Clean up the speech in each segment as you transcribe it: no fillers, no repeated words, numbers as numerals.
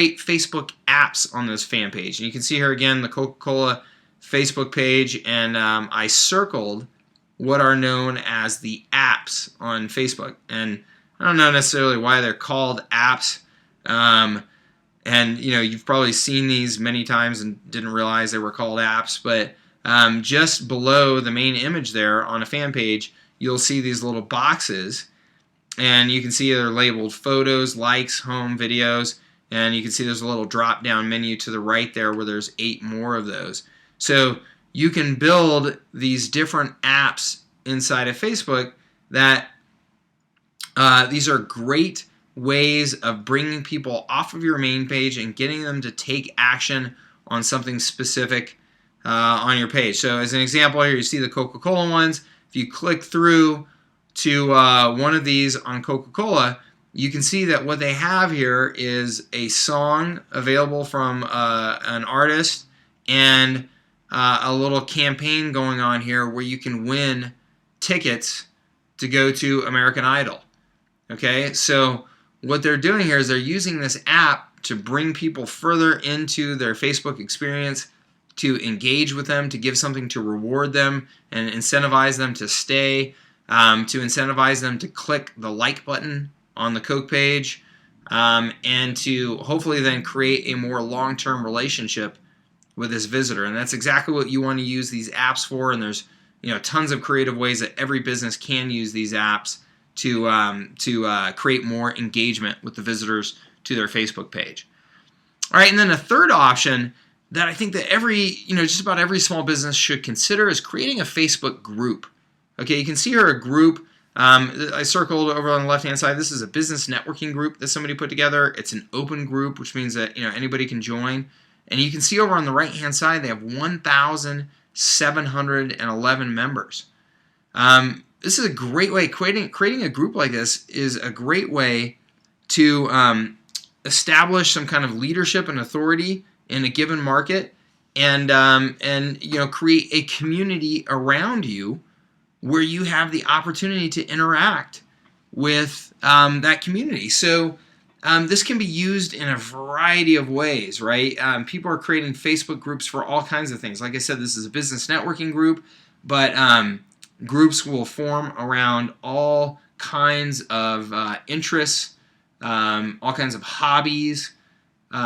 create Facebook apps on this fan page. And you can see here again the Coca-Cola Facebook page, and I circled what are known as the apps on Facebook. And I don't know necessarily why they're called apps. And you've probably seen these many times and didn't realize they were called apps. But just below the main image there on a fan page, you'll see these little boxes. And you can see they're labeled photos, likes, home, videos. And you can see there's a little drop-down menu to the right there where there's 8 more of those. So you can build these different apps inside of Facebook that these are great ways of bringing people off of your main page and getting them to take action on something specific on your page. So as an example here, you see the Coca-Cola ones. If you click through to one of these on Coca-Cola, you can see that what they have here is a song available from an artist and a little campaign going on here where you can win tickets to go to American Idol. Okay, so what they're doing here is they're using this app to bring people further into their Facebook experience, to engage with them, to give something to reward them and incentivize them to stay, to incentivize them to click the like button on the Coke page, and to hopefully then create a more long-term relationship with this visitor. And that's exactly what you want to use these apps for. And there's tons of creative ways that every business can use these apps to create more engagement with the visitors to their Facebook page. All right, and then a third option that I think that just about every small business should consider is creating a Facebook group. Okay, you can see here a group. I circled over on the left-hand side. This is a business networking group that somebody put together. It's an open group, which means that anybody can join. And you can see over on the right-hand side they have 1,711 members. This is a great way. Creating a group like this is a great way to establish some kind of leadership and authority in a given market, and create a community around you where you have the opportunity to interact with that community. So this can be used in a variety of ways, right? People are creating Facebook groups for all kinds of things. Like I said, this is a business networking group, but groups will form around all kinds of interests, all kinds of hobbies,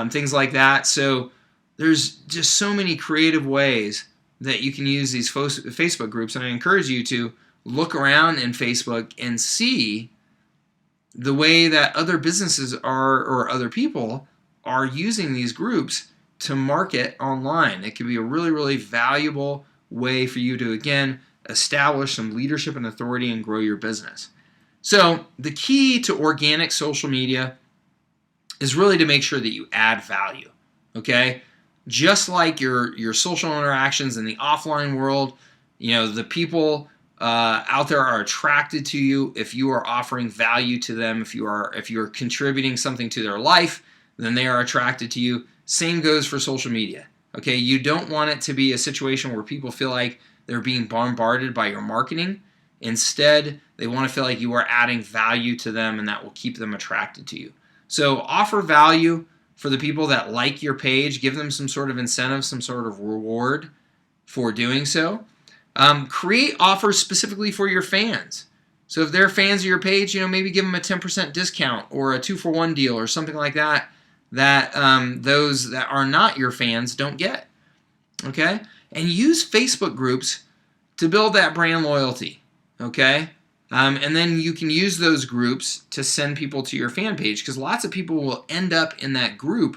things like that. So there's just so many creative ways that you can use these Facebook groups, and I encourage you to look around in Facebook and see the way that other businesses or other people are using these groups to market online. It can be a really, really valuable way for you to, again, establish some leadership and authority and grow your business. So the key to organic social media is really to make sure that you add value, okay? Just like your social interactions in the offline world, the people out there are attracted to you if you are offering value to them. If you're contributing something to their life, then they are attracted to you. Same goes for social media. Okay, you don't want it to be a situation where people feel like they're being bombarded by your marketing. Instead, they want to feel like you are adding value to them, and that will keep them attracted to you. So offer value for the people that like your page. Give them some sort of incentive, some sort of reward for doing so. Create offers specifically for your fans. So if they're fans of your page, maybe give them a 10% discount or a 2-for-1 deal or something like that, that those that are not your fans don't get. Okay? And use Facebook groups to build that brand loyalty. Okay? And then you can use those groups to send people to your fan page, because lots of people will end up in that group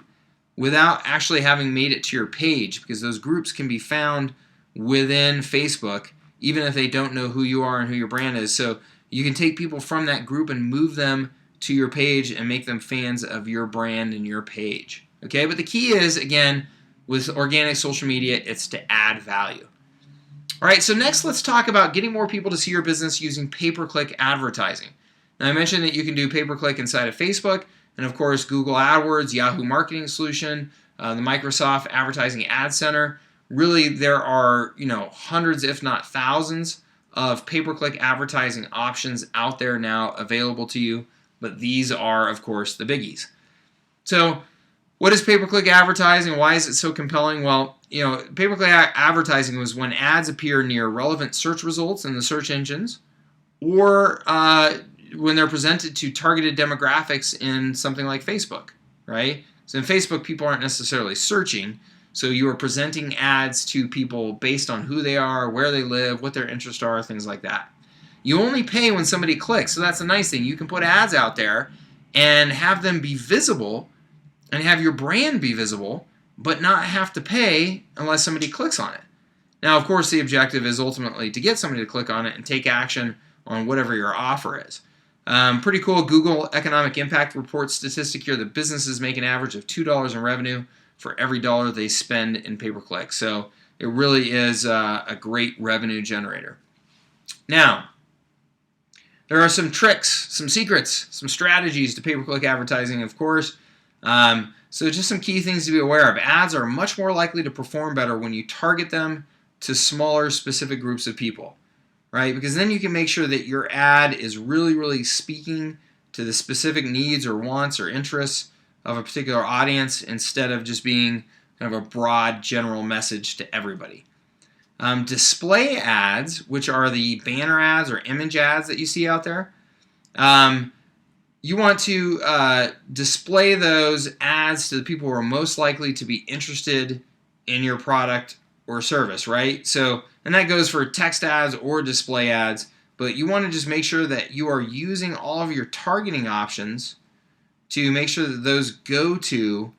without actually having made it to your page, because those groups can be found within Facebook even if they don't know who you are and who your brand is. So you can take people from that group and move them to your page and make them fans of your brand and your page. Okay, but the key is, again, with organic social media, it's to add value. All right, so next let's talk about getting more people to see your business using pay-per-click advertising. Now I mentioned that you can do pay-per-click inside of Facebook, and of course Google AdWords, Yahoo Marketing Solution, the Microsoft Advertising Ad Center. Really, there are hundreds, if not thousands, of pay-per-click advertising options out there now available to you, but these are, of course, the biggies. So What is pay-per-click advertising? Why is it so compelling? Well, pay-per-click advertising was when ads appear near relevant search results in the search engines, or when they're presented to targeted demographics in something like Facebook, right? So in Facebook, people aren't necessarily searching, so you are presenting ads to people based on who they are, where they live, what their interests are, things like that. You only pay when somebody clicks, so that's a nice thing. You can put ads out there and have them be visible and have your brand be visible, but not have to pay unless somebody clicks on it. Now, of course, the objective is ultimately to get somebody to click on it and take action on whatever your offer is. Pretty cool. Google Economic Impact Report statistic here that businesses make an average of $2 in revenue for every dollar they spend in pay-per-click. So it really is a great revenue generator. Now, there are some tricks, some secrets, some strategies to pay-per-click advertising, of course. So just some key things to be aware of. Ads are much more likely to perform better when you target them to smaller specific groups of people, right? Because then you can make sure that your ad is really, really speaking to the specific needs or wants or interests of a particular audience instead of just being kind of a broad general message to everybody. Display ads, which are the banner ads or image ads that you see out there, you want to display those ads to the people who are most likely to be interested in your product or service, right? So, and that goes for text ads or display ads, but you want to just make sure that you are using all of your targeting options to make sure that those go to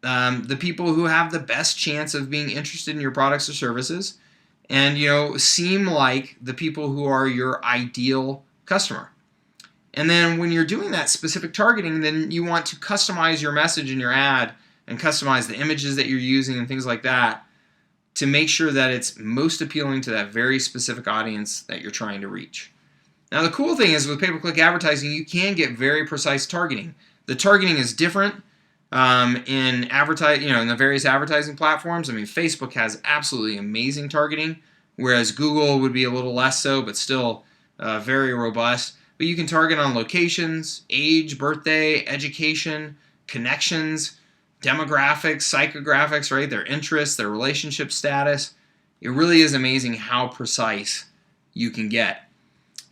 the people who have the best chance of being interested in your products or services, and seem like the people who are your ideal customer. And then when you're doing that specific targeting, then you want to customize your message in your ad and customize the images that you're using and things like that to make sure that it's most appealing to that very specific audience that you're trying to reach. Now, the cool thing is with pay-per-click advertising, you can get very precise targeting. The targeting is different in the various advertising platforms. I mean, Facebook has absolutely amazing targeting, whereas Google would be a little less so, but still very robust. But you can target on locations, age, birthday, education, connections, demographics, psychographics, right? Their interests, their relationship status. It really is amazing how precise you can get.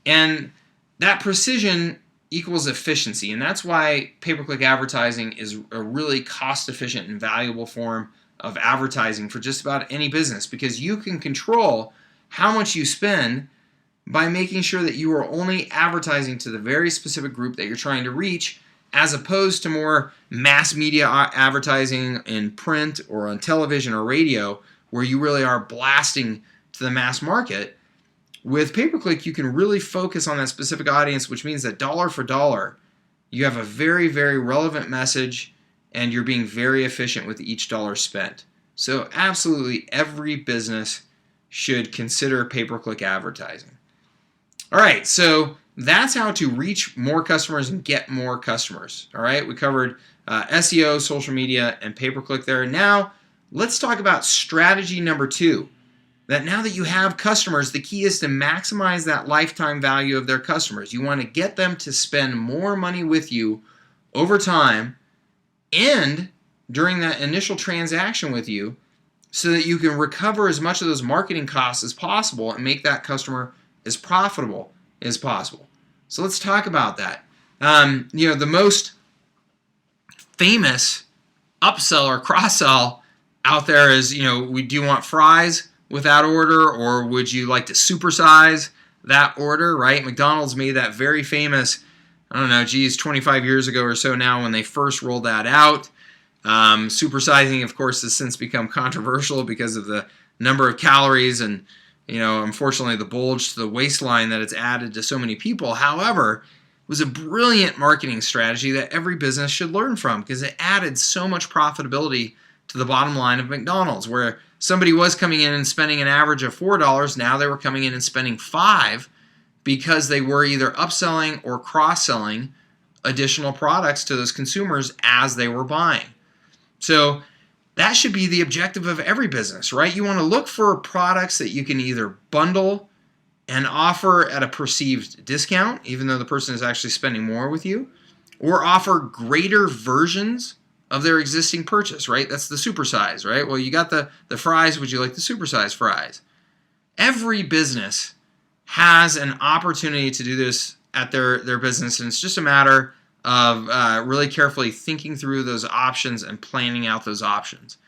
And that precision equals efficiency, and that's why pay-per-click advertising is a really cost-efficient and valuable form of advertising for just about any business, because you can control how much you spend by making sure that you are only advertising to the very specific group that you're trying to reach, as opposed to more mass media advertising in print or on television or radio, where you really are blasting to the mass market. With pay-per-click, you can really focus on that specific audience, which means that dollar for dollar, you have a very, very relevant message, and you're being very efficient with each dollar spent. So absolutely every business should consider pay-per-click advertising. All right, so that's how to reach more customers and get more customers. All right, we covered SEO, social media, and pay-per-click there. Now, let's talk about strategy number 2. That now that you have customers, the key is to maximize that lifetime value of their customers. You want to get them to spend more money with you over time and during that initial transaction with you, so that you can recover as much of those marketing costs as possible and make that customer as profitable as possible. So let's talk about that. The most famous upsell or cross-sell out there is, do you want fries with that order, or would you like to supersize that order, right? McDonald's made that very famous, 25 years ago or so now when they first rolled that out. Supersizing, of course, has since become controversial because of the number of calories and, unfortunately the bulge to the waistline that it's added to so many people. However, it was a brilliant marketing strategy that every business should learn from, because it added so much profitability to the bottom line of McDonald's, where somebody was coming in and spending an average of $4, now they were coming in and spending $5 because they were either upselling or cross-selling additional products to those consumers as they were buying. So that should be the objective of every business, right? You want to look for products that you can either bundle and offer at a perceived discount, even though the person is actually spending more with you, or offer greater versions of their existing purchase, right? That's the supersize, right? Well, you got the fries. Would you like the supersize fries? Every business has an opportunity to do this at their business, and it's just a matter of really carefully thinking through those options and planning out those options.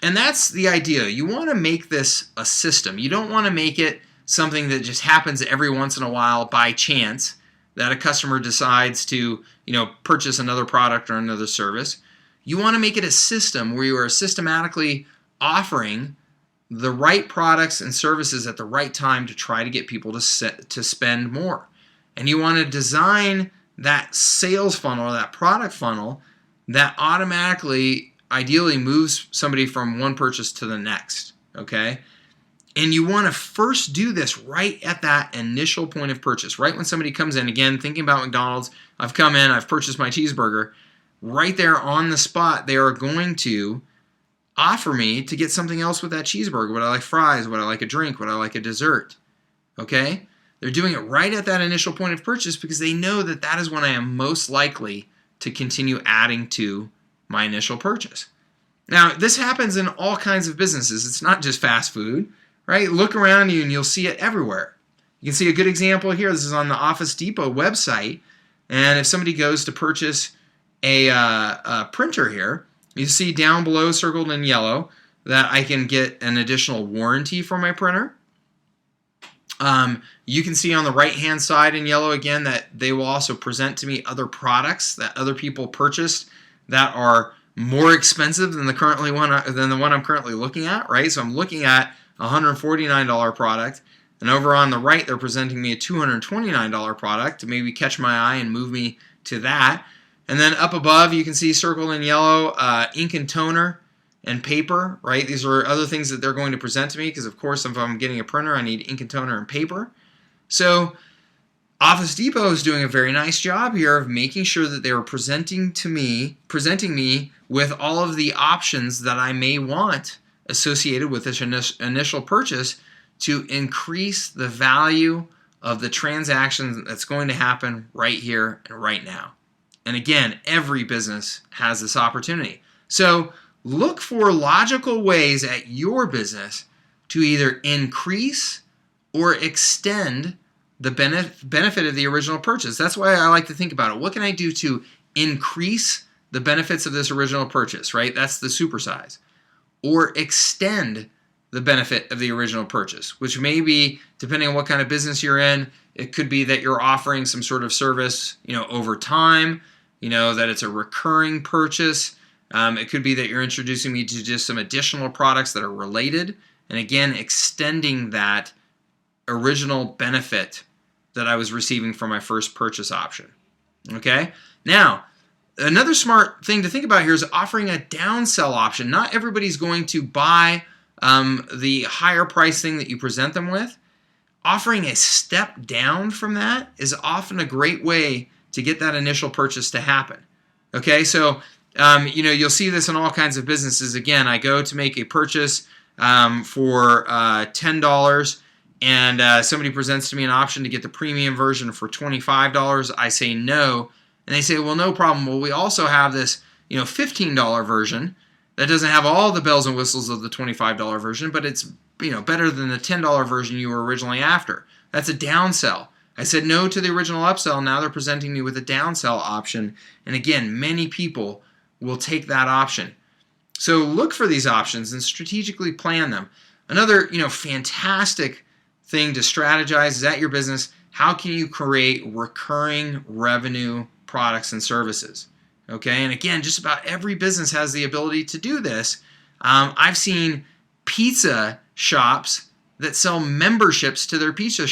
And that's the idea. You want to make this a system. You don't want to make it something that just happens every once in a while by chance that a customer decides to, purchase another product or another service. You want to make it a system where you are systematically offering the right products and services at the right time to try to get people to spend more. And you want to design that sales funnel or that product funnel that automatically, ideally, moves somebody from one purchase to the next, okay? And you want to first do this right at that initial point of purchase, right when somebody comes in. Again, thinking about McDonald's, I've come in, I've purchased my cheeseburger. Right there on the spot, they are going to offer me to get something else with that cheeseburger. Would I like fries? Would I like a drink? Would I like a dessert? Okay? They're doing it right at that initial point of purchase because they know that that is when I am most likely to continue adding to my initial purchase. Now, this happens in all kinds of businesses. It's not just fast food, right? Look around you and you'll see it everywhere. You can see a good example here. This is on the Office Depot website. And if somebody goes to purchase a printer here, you see down below circled in yellow that I can get an additional warranty for my printer. You can see on the right-hand side in yellow again that they will also present to me other products that other people purchased that are more expensive than the one I'm currently looking at, right? So I'm looking at a $149 product, and over on the right they're presenting me a $229 product to maybe catch my eye and move me to that. And then up above you can see circled in yellow ink and toner and paper, right? These are other things that they're going to present to me because, of course, if I'm getting a printer, I need ink and toner and paper. So Office Depot is doing a very nice job here of making sure that they are presenting me with all of the options that I may want associated with this initial purchase to increase the value of the transaction that's going to happen right here and right now. And again, every business has this opportunity. So look for logical ways at your business to either increase or extend the benefit of the original purchase. That's why I like to think about it. What can I do to increase the benefits of this original purchase, right? That's the supersize. Or extend the benefit of the original purchase, which may be, depending on what kind of business you're in, it could be that you're offering some sort of service, over time, that it's a recurring purchase. It could be that you're introducing me to just some additional products that are related, and again, extending that original benefit that I was receiving from my first purchase option. Okay? Now, another smart thing to think about here is offering a downsell option. Not everybody's going to buy the higher price thing that you present them with. Offering a step down from that is often a great way to get that initial purchase to happen. Okay, so you'll see this in all kinds of businesses. Again, I go to make a purchase for $10, and somebody presents to me an option to get the premium version for $25. I say no, and they say, well, no problem. Well, we also have this $15 version that doesn't have all the bells and whistles of the $25 version, but it's better than the $10 version you were originally after. That's a downsell. I said no to the original upsell. Now they're presenting me with a downsell option. And again, many people will take that option. So look for these options and strategically plan them. Another, fantastic thing to strategize is at your business, how can you create recurring revenue products and services? Okay, and again, just about every business has the ability to do this. I've seen pizza shops that sell memberships to their pizza